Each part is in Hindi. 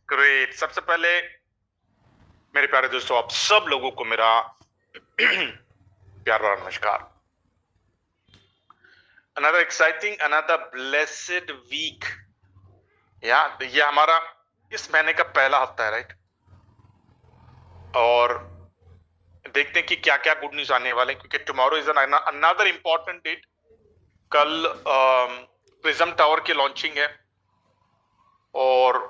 ग्रेट। सबसे पहले मेरे प्यारे दोस्तों, आप सब लोगों को मेरा प्यारा नमस्कार। Another exciting, another blessed week. ये हमारा इस महीने का पहला हफ्ता है, राइट? और देखते हैं कि क्या क्या गुड न्यूज आने वाले हैं, क्योंकि tomorrow is another important date. कल प्रिज्म टावर की लॉन्चिंग है और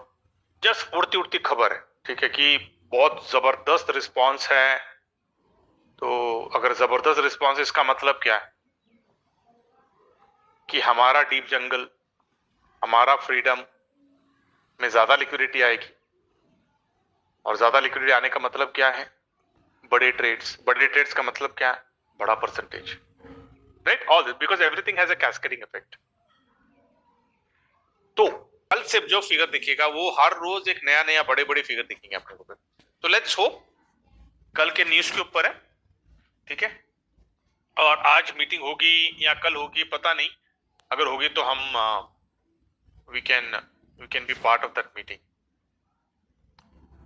जस्ट उड़ती उड़ती खबर है, ठीक है, कि बहुत जबरदस्त रिस्पांस है। तो अगर जबरदस्त रिस्पांस, इसका मतलब क्या है कि हमारा डीप जंगल, हमारा फ्रीडम में ज्यादा लिक्विडिटी आएगी। और ज्यादा लिक्विडिटी आने का मतलब क्या है? बड़े ट्रेड्स। बड़े ट्रेड्स का मतलब क्या है? बड़ा percentage, right? All this because everything has a cascading effect. तो कल से जो फिगर दिखेगा वो हर रोज एक नया नया बड़े बड़े फिगर दिखेंगे अपने को। तो लेट्स होप कल के न्यूज के ऊपर है, ठीक है? और आज मीटिंग होगी या कल होगी पता नहीं। अगर होगी तो हम we can be part of that meeting.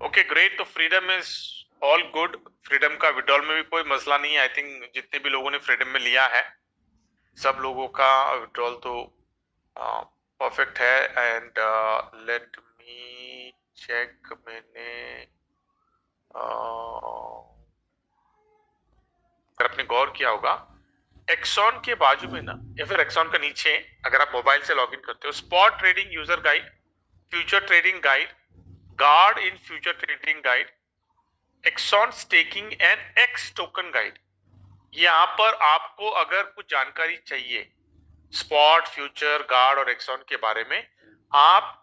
Okay, great. तो freedom is all good. Freedom का विड्रॉल में भी कोई मसला नहीं है। आई थिंक जितने भी लोगों ने फ्रीडम में लिया है, सब लोगों का विड्रॉल तो परफेक्ट है। And let me check. मैंने अगर आपने गौर किया होगा, एक्सॉन के बाजू में ना, या फिर एक्सॉन का नीचे, अगर आप मोबाइल से लॉगिन करते हो, spot trading user guide, future trading guide, guard in future trading guide, Exon staking and X token guide. यहां पर आपको अगर कुछ जानकारी चाहिए स्पॉट, फ्यूचर, गार्ड और एक्सॉन के बारे में, आप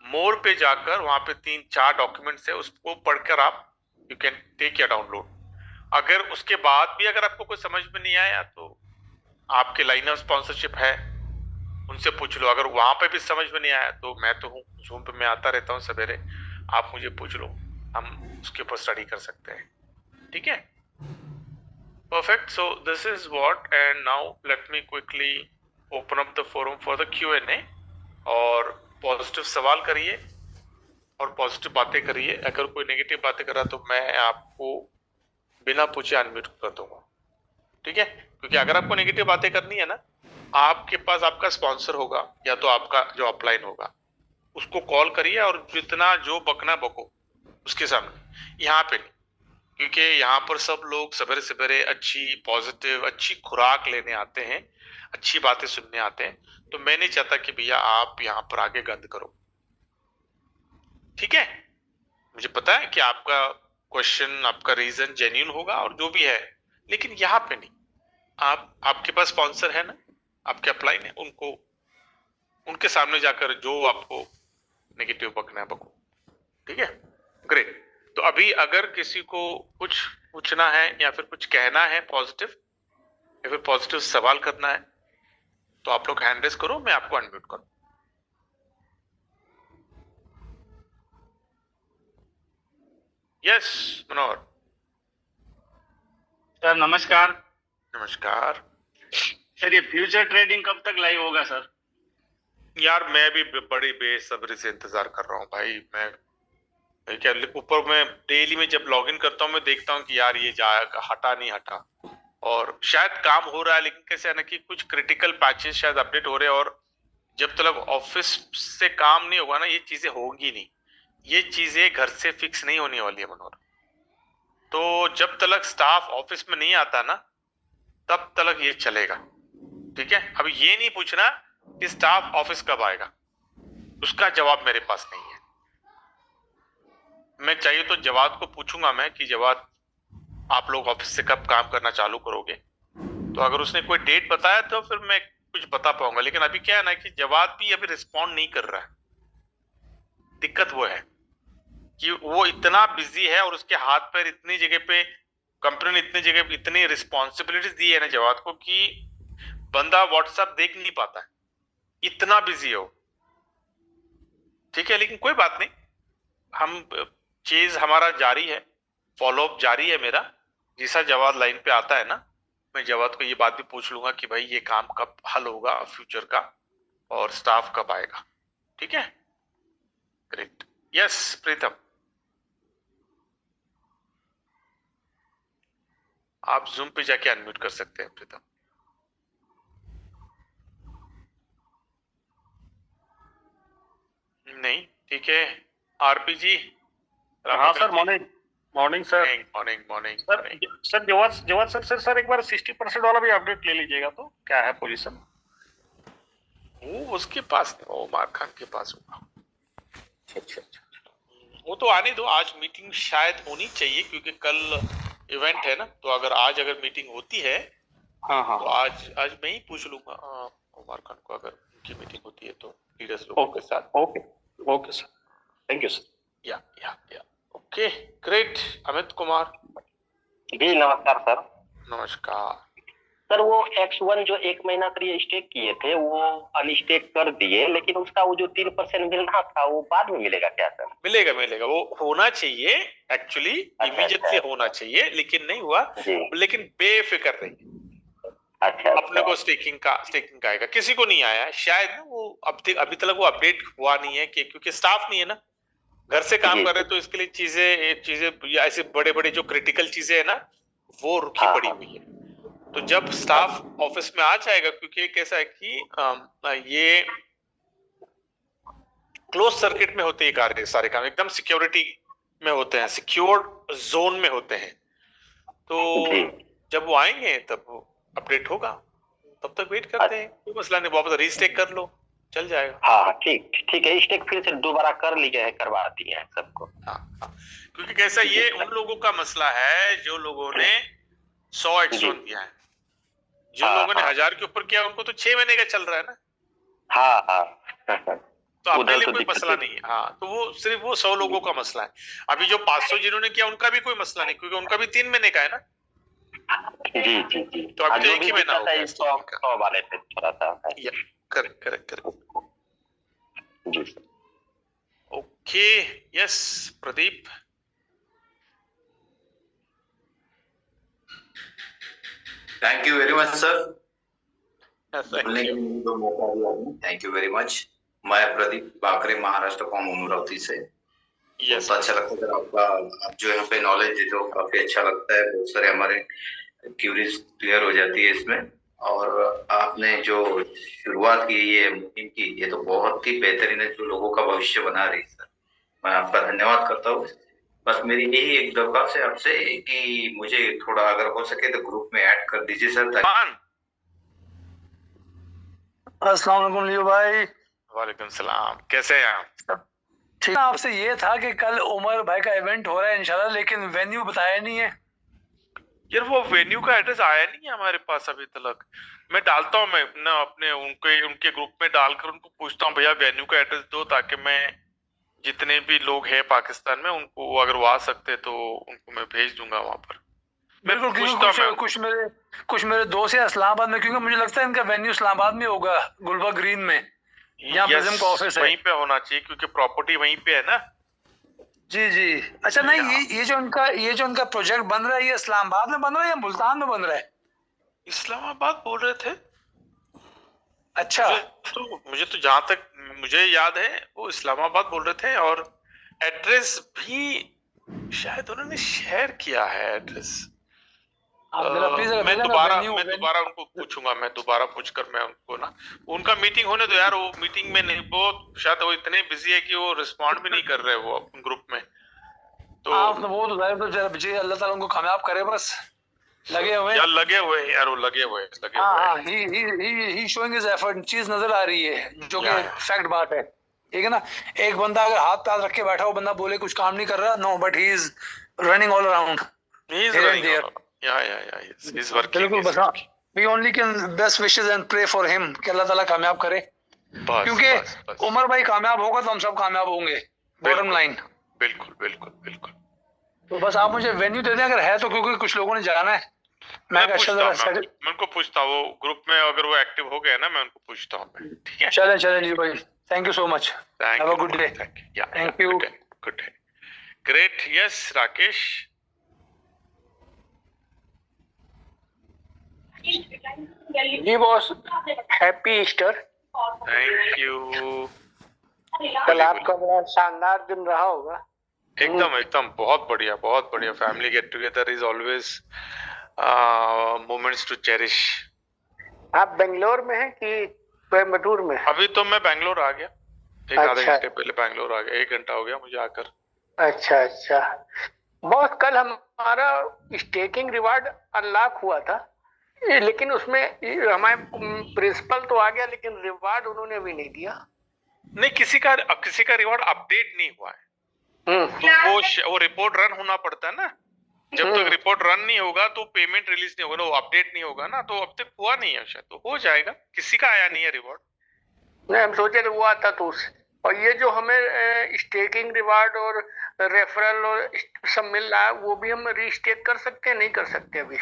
मोर पे जाकर वहां पे 3-4 डॉक्यूमेंट्स है, उसको पढ़कर आप यू कैन टेक या डाउनलोड। अगर उसके बाद भी अगर आपको कोई समझ में नहीं आया तो आपके लाइन ऑफ स्पॉन्सरशिप है, उनसे पूछ लो। अगर वहां पे भी समझ में नहीं आया तो मैं तो हूँ, जूम पे मैं आता रहता हूँ सवेरे, आप मुझे पूछ लो, हम उसके ऊपर स्टडी कर सकते हैं, ठीक है? Perfect. So this is what, and now let me quickly open up the forum for the Q&A। और पॉजिटिव सवाल करिए और पॉजिटिव बातें करिए। अगर कोई नेगेटिव बातें कर रहा तो मैं आपको बिना पूछे अनम्यूट कर दूंगा, ठीक है? क्योंकि अगर आपको नेगेटिव बातें करनी है ना, आपके पास आपका स्पॉन्सर होगा या तो आपका जो अपलाइन होगा, उसको कॉल करिए और जितना जो बकना बको उसके सामने, यहाँ पे नहीं। क्योंकि यहाँ पर सब लोग सवेरे सवेरे अच्छी पॉजिटिव अच्छी खुराक लेने आते हैं, अच्छी बातें सुनने आते हैं। तो मैं नहीं चाहता कि भैया आप यहाँ पर आगे गंद करो, ठीक है? मुझे पता है कि आपका क्वेश्चन, आपका रीजन जेन्युइन होगा और जो भी है, लेकिन यहाँ पे नहीं। आपके पास स्पॉन्सर है ना, आपके अपलाइन है, उनको उनके सामने जाकर जो आपको नेगेटिव बकना है बको, ठीक है? ग्रेट। तो अभी अगर किसी को कुछ पूछना है या फिर कुछ कहना है पॉजिटिव, या फिर पॉजिटिव सवाल करना है, तो आप लोग हैंड रेस करो, मैं आपको अनम्यूट करूं। यस मनोहर। सर नमस्कार। नमस्कार। सर ये फ्यूचर ट्रेडिंग कब तक लाइव होगा सर? यार मैं भी बड़ी बेसब्री से इंतजार कर रहा हूँ भाई। मैं क्या ऊपर में डेली में जब लॉगिन करता हूँ मैं देखता हूँ कि यार ये जाएगा, हटा नहीं हटा। और शायद काम हो रहा है, लेकिन कैसे है ना कि कुछ क्रिटिकल पैचेस शायद अपडेट हो रहे हैं, और जब तक ऑफिस से काम नहीं होगा ना ये चीजें होंगी नहीं। ये चीजें घर से फिक्स नहीं होने वाली है मनोहर। तो जब तक स्टाफ ऑफिस में नहीं आता ना, तब तक ये चलेगा, ठीक है? अब ये नहीं पूछना कि स्टाफ ऑफिस कब आएगा, उसका जवाब मेरे पास नहीं है। मैं चाहिए तो जवाब को पूछूंगा मैं कि जवाब आप लोग ऑफिस से कब काम करना चालू करोगे। तो अगर उसने कोई डेट बताया तो फिर मैं कुछ बता पाऊंगा, लेकिन अभी क्या है ना कि जवाब भी अभी रिस्पॉन्ड नहीं कर रहा है। दिक्कत वो है कि वो इतना बिजी है और उसके हाथ पैर इतनी जगह पे, कंपनी ने इतनी जगह इतनी रिस्पॉन्सिबिलिटीज दी है ना जवाब को, कि बंदा व्हाट्सएप देख नहीं पाता है, इतना बिजी हो, ठीक है? लेकिन कोई बात नहीं, हम चीज हमारा जारी है, फॉलोअप जारी है मेरा। जैसा जवाब लाइन पे आता है ना, मैं जवाब को ये बात भी पूछ लूंगा कि भाई ये काम कब हल होगा फ्यूचर का, और स्टाफ कब आएगा, ठीक है? ग्रेट। यस प्रीतम, आप जूम पे जाके अनम्यूट कर सकते हैं प्रीतम। नहीं, ठीक है। आरपी जी, हाँ sir, morning morning sir. Morning morning sir sir जवाब सर एक बार 60% वाला भी अपडेट ले लीजिएगा, तो क्या है पोजीशन? वो उसके पास नहीं, वो उमर खान के पास होगा। अच्छा, वो तो आने दो, आज मीटिंग शायद होनी चाहिए क्योंकि कल इवेंट है ना, तो अगर मीटिंग होती है हाँ तो आज मैं ही पूछ लूंगा उमर खान को, अगर उनकी मीटिंग होती है तो लीडर्स लोगों के साथ। Okay sir, thank you sir. या ओके, ग्रेट। अमित कुमार जी नमस्कार सर। नमस्कार सर वो X1 जो 1 महीना के लिए स्टेक किए थे वो अनस्टेक कर दिए, लेकिन उसका वो जो 3% मिल रहा था वो बाद में मिलेगा क्या सर? मिलेगा, वो होना चाहिए एक्चुअली, इमीडिएटली होना चाहिए, लेकिन नहीं हुआ। लेकिन बेफिक्र रहिए, अच्छा, अपने को स्टेकिंग का आएगा, किसी को नहीं आया शायद ना, वो अभी तक वो अपडेट हुआ नहीं है कि क्योंकि स्टाफ नहीं है ना, घर से काम कर रहे, तो इसके लिए चीजें ऐसे बड़े जो क्रिटिकल चीजें है ना, वो रुकी पड़ी हुई है। तो जब स्टाफ ऑफिस में आ जाएगा, क्योंकि कैसा है कि ये क्लोज सर्किट में होते हैं सारे काम, एकदम सिक्योरिटी में होते हैं, सिक्योर्ड जोन में होते हैं। तो जब वो आएंगे तब अपडेट होगा, तब तक वेट करते हैं, कोई मसला नहीं, वापस रीस्टेक कर लो, चल जाएगा। हाँ ठीक है, स्टेक फिर से दोबारा कर लिए है, करवा दिए हैं सबको। हाँ, क्योंकि कैसा ये उन लोगों का मसला है जो लोगों ने 100 एक्सोन किया है, जो लोगों ने 1000 के ऊपर किया उनको तो 6 महीने का चल रहा है ना। हाँ तो अपने लिए कोई मसला नहीं है। हाँ, तो वो सिर्फ वो 100 लोगों का मसला है। अभी जो 500 जिन्होंने किया उनका भी कोई मसला नहीं, क्योंकि उनका भी 3 महीने का है ना। जी। तो अभी तो एक ही महीना हो गया 100 वाले पे थोड़ा सा। करेक्ट जी। Okay, yes Pradeep. Thank you very much sir, thank you very much. मैं प्रदीप बाकरे, महाराष्ट्र फ्रॉम अमरावती से। यस, बहुत अच्छा लगता है सर आपका, आप जो यहाँ पे नॉलेज देते हो काफी अच्छा लगता है, बहुत सारे हमारे क्यूरीज क्लियर हो जाती है इसमें। और आपने जो शुरुआत की ये मुहिम की, ये तो बहुत ही बेहतरीन है, जो लोगों का भविष्य बना रही है सर। मैं आपका धन्यवाद करता हूँ। बस मेरी यही एक दरख्वास्त है आपसे कि मुझे थोड़ा अगर हो सके तो ग्रुप में ऐड कर दीजिए सर। अस्सलाम वालेकुम लियो भाई। वालेकुम सलाम, कैसे हैं आप? ठीक है, आपसे ये था कि कल उमर भाई का इवेंट हो रहा है इंशाल्लाह, लेकिन वेन्यू बताया नहीं है यार। वो वेन्यू का एड्रेस आया नहीं है हमारे पास अभी तक। मैं डालता हूँ, मैं ना अपने उनके ग्रुप में डालकर उनको पूछता हूँ, भैया वेन्यू का एड्रेस दो, ताकि मैं जितने भी लोग हैं पाकिस्तान में उनको अगर वो आ सकते तो उनको मैं भेज दूंगा वहां पर। बिल्कुल, कुछ मेरे दोस्त है इस्लामाबाद में, क्योंकि मुझे लगता है इनका वेन्यू इस्लामाबाद में होगा, गुलबर्ग ग्रीन में, यहाँ प्रिज्म का ऑफिस है। वहीं पे होना चाहिए क्योंकि प्रॉपर्टी वहीं पे है ना। जी। अच्छा, नहीं, ये जो उनका प्रोजेक्ट बन रहा है, ये इस्लामाबाद में बन रहा है या मुल्तान में बन रहा है? इस्लामाबाद बोल रहे थे। अच्छा, मुझे तो जहां तक मुझे याद है वो इस्लामाबाद बोल रहे थे, और एड्रेस भी शायद उन्होंने शेयर किया है एड्रेस। मैं दोबारा उनको पूछूंगा, मैं दोबारा पूछकर मैं उनको ना, उनका मीटिंग होने दो यार। वो मीटिंग में नहीं, वो शायद वो इतने बिजी है कि वो रिस्पॉन्ड भी नहीं कर रहे वो अपन ग्रुप में। तो वो तो जाहिर, तो अल्लाह ताला उनको कामयाब करे, बस लगे हुए यार, लगे हुए ही शोइंग हिज एफर्ट। चीज नजर आ रही है जो कि फैक्ट बात है, ठीक है ना। एक बंदा अगर हाथ पैर रख के बैठा, वो बंदा बोले कुछ काम नहीं कर रहा, no, but he is running all around, he is running. he's working. बिल्कुल, बस we only can best wishes and pray for him कि अल्लाह ताला कामयाब करे, क्योंकि उमर भाई कामयाब होगा तो हम सब कामयाब होंगे, बॉटम लाइन। बिल्कुल। तो बस आप मुझे वेन्यू दे दें अगर है तो, क्योंकि कुछ लोगों ने जाना है। मैं उनको पूछता हूँ, वो ग्रुप में अगर वो एक्टिव हो गया ना, मैं उनको पूछता हूँ, ठीक है। चले जी भाई, thank you so much, have a good day. Thank you, good day, great. Yes Rakesh. जी boss, happy Easter. Thank you. कल आपका बड़ा शानदार दिन रहा होगा। एकदम एकदम बहुत बढ़िया। Family get together is always moments to cherish. आप बेंगलोर में हैं कि कोयम्बटूर में? अभी तो मैं बैंगलोर आ गया, एक आधे अच्छा। घंटे पहले बैंगलोर आ गया, 1 घंटा हो गया मुझे आकर। अच्छा। बॉस, कल हमारा स्टेकिंग रिवार्ड अनलॉक हुआ था, लेकिन उसमें हमारे प्रिंसिपल तो आ गया, लेकिन रिवार्ड उन्होंने अभी नहीं दिया। नहीं, किसी का रिवॉर्ड अपडेट नहीं हुआ है। तो वो रिपोर्ट रन होना पड़ता है ना। जब तक रिपोर्ट रन नहीं होगा तो पेमेंट रिलीज नहीं होगा, वो अपडेट नहीं होगा ना। तो अब तक हुआ नहीं है शायद, तो हो जाएगा। किसी का आया नहीं है रिवॉर्ड। नहीं, हम सोचे थे वो आता तो उस। और ये जो हमें स्टेकिंग रिवार्ड और रेफरल और सब मिल रहा है, वो भी हम रीस्टेक कर सकते हैं? नहीं कर सकते अभी?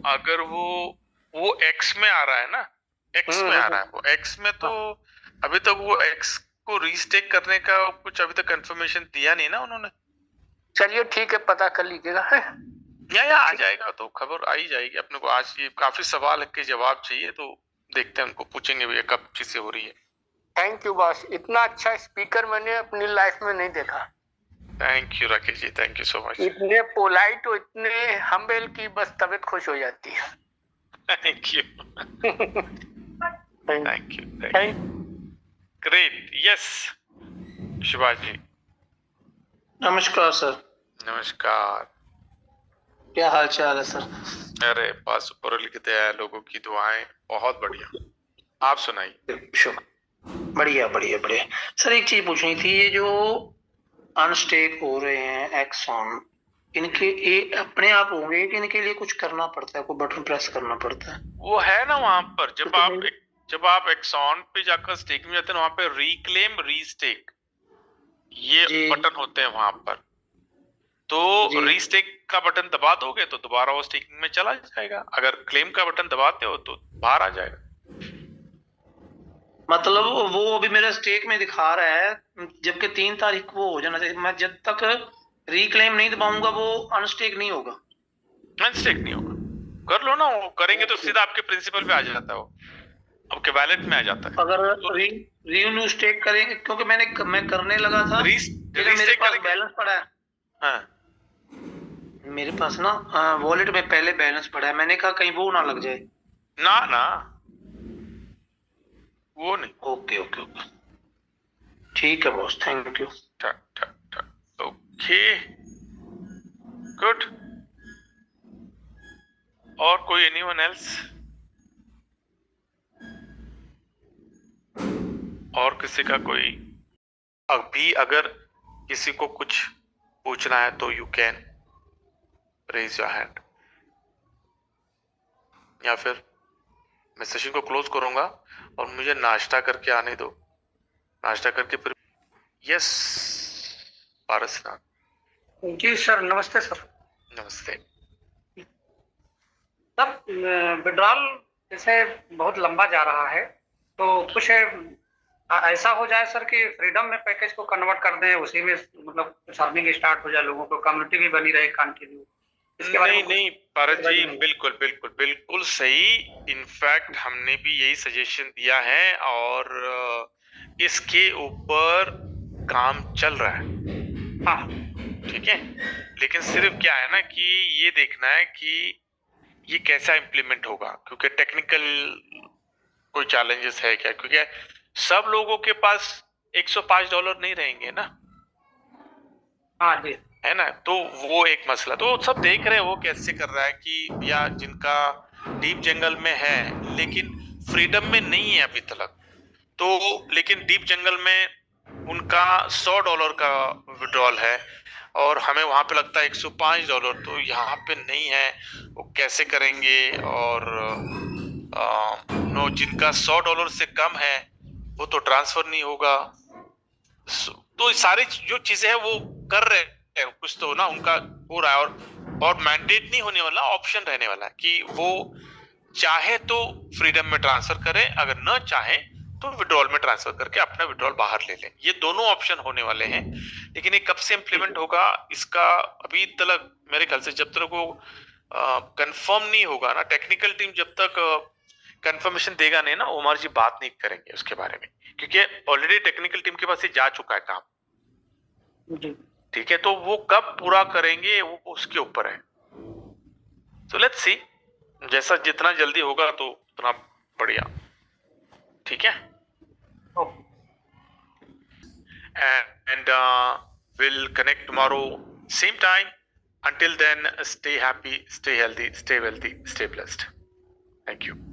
अगर वो एक्स में आ रहा है ना, एक्स में आ रहा है वो, एक्स में तो अभी तक वो एक्स को रीस्टेक करने का कुछ अभी तक कंफर्मेशन दिया नहीं ना उन्होंने। चलिए ठीक है, पता कर लीजिएगा। या आ जाएगा, तो खबर आ ही जाएगी अपने को। आज ये काफी सवाल के जवाब चाहिए, तो देखते हैं, उनको पूछेंगे भैया कब चीजें हो रही है। थैंक यू बॉस, इतना अच्छा स्पीकर मैंने अपनी लाइफ में नहीं देखा। Thank you Rakesh ji, thank you so much. इतने पोलाइट और इतने हम्बल की बस तबीयत खुश हो जाती है। Thank you thank you great. Yes Shivaj ji. नमस्कार सर। नमस्कार। क्या हाल चाल है सर? अरे बस ऊपर लिखते हैं, लोगों की दुआएं बहुत बढ़िया। आप सुनाइए। शुक्र। बढ़िया सर, एक चीज पूछनी थी। ये जो अनस्टेक हो रहे हैं एक्सॉन, इनके ये अपने आप होंगे कि इनके लिए कुछ करना पड़ता है, कोई बटन प्रेस करना पड़ता है? वो है ना वहां पर, जब आप एक्सॉन पे जाकर स्टेक में जाते हैं, वहां पे रिक्लेम रीस्टेक ये बटन होते हैं वहां पर। तो रीस्टेक का बटन दबा दोगे तो दोबारा वो स्टेकिंग में चला जाएगा। अगर क्लेम का बटन दबाते हो तो बाहर आ जाएगा। मतलब वो अभी मेरा स्टेक में दिखा रहा है, जबकि 3 तारीख को हो जाना चाहिए। मैं जब तक रिक्लेम नहीं दबाऊंगा वो अनस्टेक नहीं होगा। अनस्टेक नहीं होगा। कर लो ना, वो करेंगे तो सीधा आपके प्रिंसिपल पे आ जाता है, वो आपके वैलेट में आ जाता है। अगर रीन्यू स्टेक करेंगे, क्योंकि मैं करने लगा था, मेरे पास बैलेंस पड़ा है। हाँ। मेरे पास ना वॉलेट में पहले बैलेंस पड़ा है। मैंने कहा कहीं वो ना लग जाए। ना वो नहीं। ओके ठीक है boss, thank you. Okay good. और कोई एनीवन एल्स? और किसी का कोई अभी अगर किसी को कुछ पूछना है तो you can raise your hand, या फिर मैं सेशन को क्लोज करूंगा और मुझे नाश्ता करके आने दो। नाश्ता करके फिर यस पारसनाथ जी सर, नमस्ते सर। नमस्ते सर, विड्रॉल जैसे बहुत लंबा जा रहा है, तो कुछ ऐसा हो जाए सर कि फ्रीडम में पैकेज को कन्वर्ट कर दें, उसी में मतलब कुछ अर्निंग स्टार्ट हो जाए, लोगों को कम्युनिटी भी बनी रहे कंटिन्यू। नहीं पारस जी, बिल्कुल सही। इनफैक्ट हमने भी यही सजेशन दिया है और इसके ऊपर काम चल रहा है। हाँ ठीक है, लेकिन सिर्फ क्या है ना कि ये देखना है कि ये कैसा इम्प्लीमेंट होगा, क्योंकि टेक्निकल कोई चैलेंजेस है क्या, क्योंकि सब लोगों के पास $105 नहीं रहेंगे ना। हाँ जी, है ना। तो वो एक मसला, तो सब देख रहे हैं वो कैसे कर रहा है कि या जिनका डीप जंगल में है लेकिन फ्रीडम में नहीं है अभी तक, तो लेकिन डीप जंगल में उनका $100 का विड्रॉल है और हमें वहां पे लगता है $105, तो यहाँ पे नहीं है, वो कैसे करेंगे। और जिनका $100 से कम है वो तो ट्रांसफर नहीं होगा। तो सारी जो चीजें हैं वो कर रहे हैं, कुछ तो ना उनका हो रहा है। और मैंडेट नहीं होने वाला, ऑप्शन रहने वाला है कि वो चाहे तो फ्रीडम में ट्रांसफर करे, अगर न चाहे तो विड्रॉल में ट्रांसफर करके अपना विड्रॉल बाहर ले ले। ये दोनों ऑप्शन होने वाले हैं, लेकिन ये कब से इंप्लीमेंट होगा इसका अभी तक मेरे ख्याल से जब तक वो कंफर्म नहीं होगा ना, टेक्निकल टीम जब तक कंफर्मेशन देगा नहीं ना, उमर जी बात नहीं करेंगे उसके बारे में, क्योंकि ऑलरेडी टेक्निकल टीम के पास ही जा चुका है काम। जी ठीक है, तो वो कब पूरा करेंगे वो उसके ऊपर है। तो लेट्स सी, जैसा जितना जल्दी होगा तो उतना बढ़िया। ठीक है, okay and we'll connect tomorrow same time. Until then, stay happy, stay healthy, stay wealthy, stay blessed. Thank you.